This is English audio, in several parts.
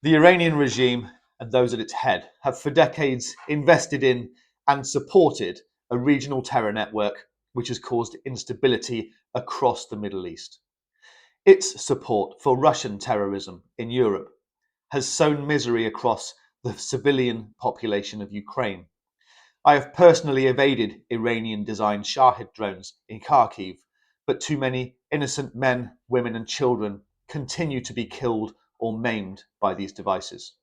The Iranian regime and those at its head have for decades invested in and supported a regional terror network which has caused instability across the Middle East. Its support for Russian terrorism in Europe has sown misery across the civilian population of Ukraine. I have personally evaded Iranian-designed Shahid drones in Kharkiv, but too many innocent men, women and children continue to be killed or maimed by these devices.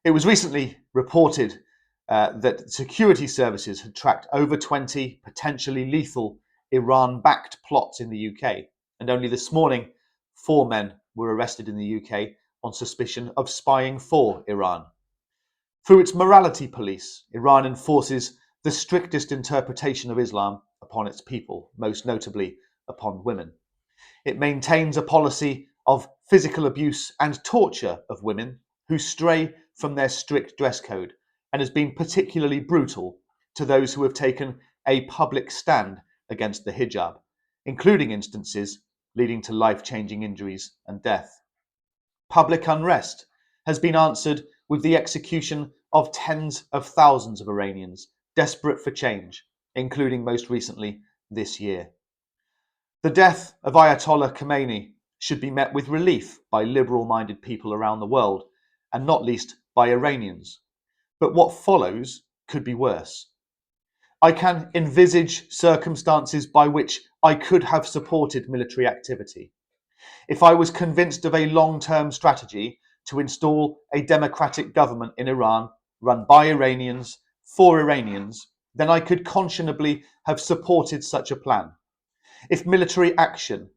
It was recently reported that security services had tracked over 20 potentially lethal Iran-backed plots in the UK, and only this morning, 4 men were arrested in the UK on suspicion of spying for Iran. Through its morality police, Iran enforces the strictest interpretation of Islam upon its people, most notably upon women. It maintains a policy of physical abuse and torture of women who stray from their strict dress code, and has been particularly brutal to those who have taken a public stand against the hijab, including instances leading to life-changing injuries and death. Public unrest has been answered with the execution of tens of thousands of Iranians desperate for change, including most recently this year. The death of Ayatollah Khomeini should be met with relief by liberal-minded people around the world, and not least by Iranians. But what follows could be worse. I can envisage circumstances by which I could have supported military activity. If I was convinced of a long-term strategy to install a democratic government in Iran run by Iranians for Iranians, then I could conscionably have supported such a plan. If military action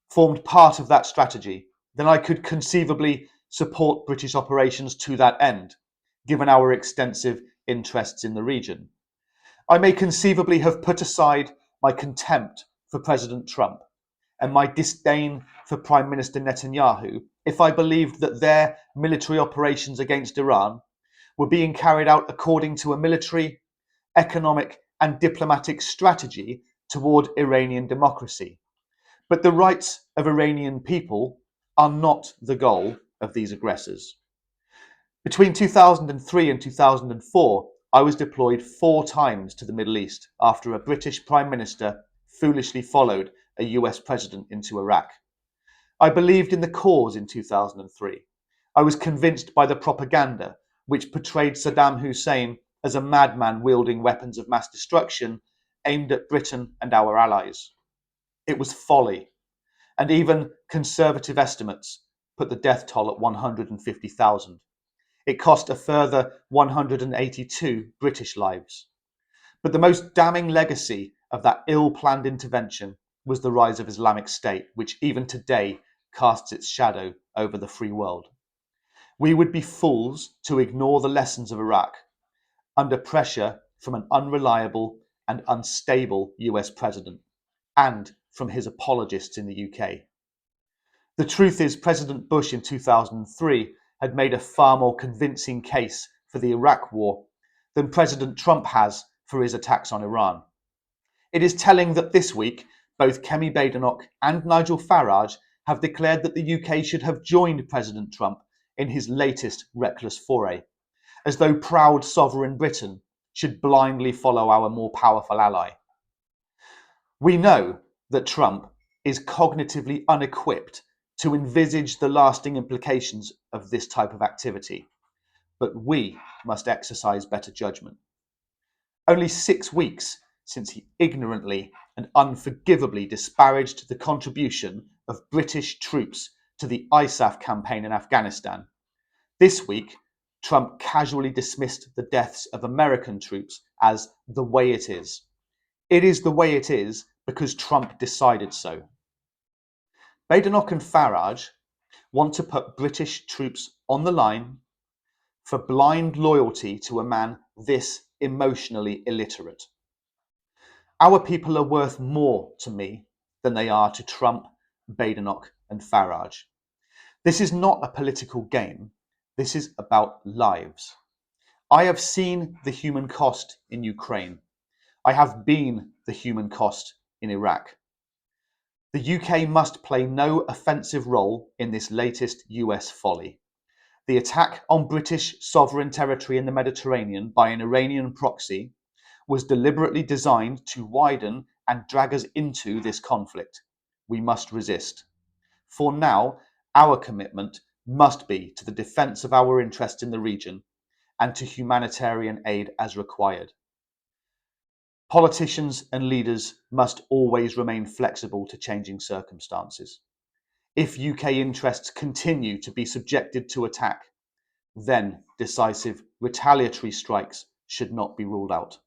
formed part of that strategy, then I could conceivably support British operations to that end, given our extensive interests in the region. I may conceivably have put aside my contempt for President Trump and my disdain for Prime Minister Netanyahu if I believed that their military operations against Iran were being carried out according to a military, economic, and diplomatic strategy toward Iranian democracy. But the rights of Iranian people are not the goal of these aggressors. Between 2003 and 2004, I was deployed 4 times to the Middle East after a British Prime Minister foolishly followed a US president into Iraq. I believed in the cause in 2003. I was convinced by the propaganda which portrayed Saddam Hussein as a madman wielding weapons of mass destruction aimed at Britain and our allies. It was folly, and even conservative estimates put the death toll at 150,000. It cost a further 182 British lives. But the most damning legacy of that ill-planned intervention was the rise of Islamic State, which even today casts its shadow over the free world. We would be fools to ignore the lessons of Iraq under pressure from an unreliable and unstable US president and from his apologists in the UK. The truth is, President Bush in 2003 had made a far more convincing case for the Iraq war than President Trump has for his attacks on Iran. It is telling that this week, both Kemi Badenoch and Nigel Farage have declared that the UK should have joined President Trump in his latest reckless foray, as though proud sovereign Britain should blindly follow our more powerful ally. We know that Trump is cognitively unequipped to envisage the lasting implications of this type of activity, but we must exercise better judgment. Only 6 weeks since he ignorantly and unforgivably disparaged the contribution of British troops to the ISAF campaign in Afghanistan, this week Trump casually dismissed the deaths of American troops as the way it is. It is the way it is because Trump decided so. Badenoch and Farage want to put British troops on the line for blind loyalty to a man this emotionally illiterate. Our people are worth more to me than they are to Trump, Badenoch and Farage. This is not a political game. This is about lives. I have seen the human cost in Ukraine. I have been the human cost in Iraq. The UK must play no offensive role in this latest US folly. The attack on British sovereign territory in the Mediterranean by an Iranian proxy was deliberately designed to widen and drag us into this conflict. We must resist. For now, our commitment must be to the defence of our interests in the region and to humanitarian aid as required. Politicians and leaders must always remain flexible to changing circumstances. If UK interests continue to be subjected to attack, then decisive retaliatory strikes should not be ruled out.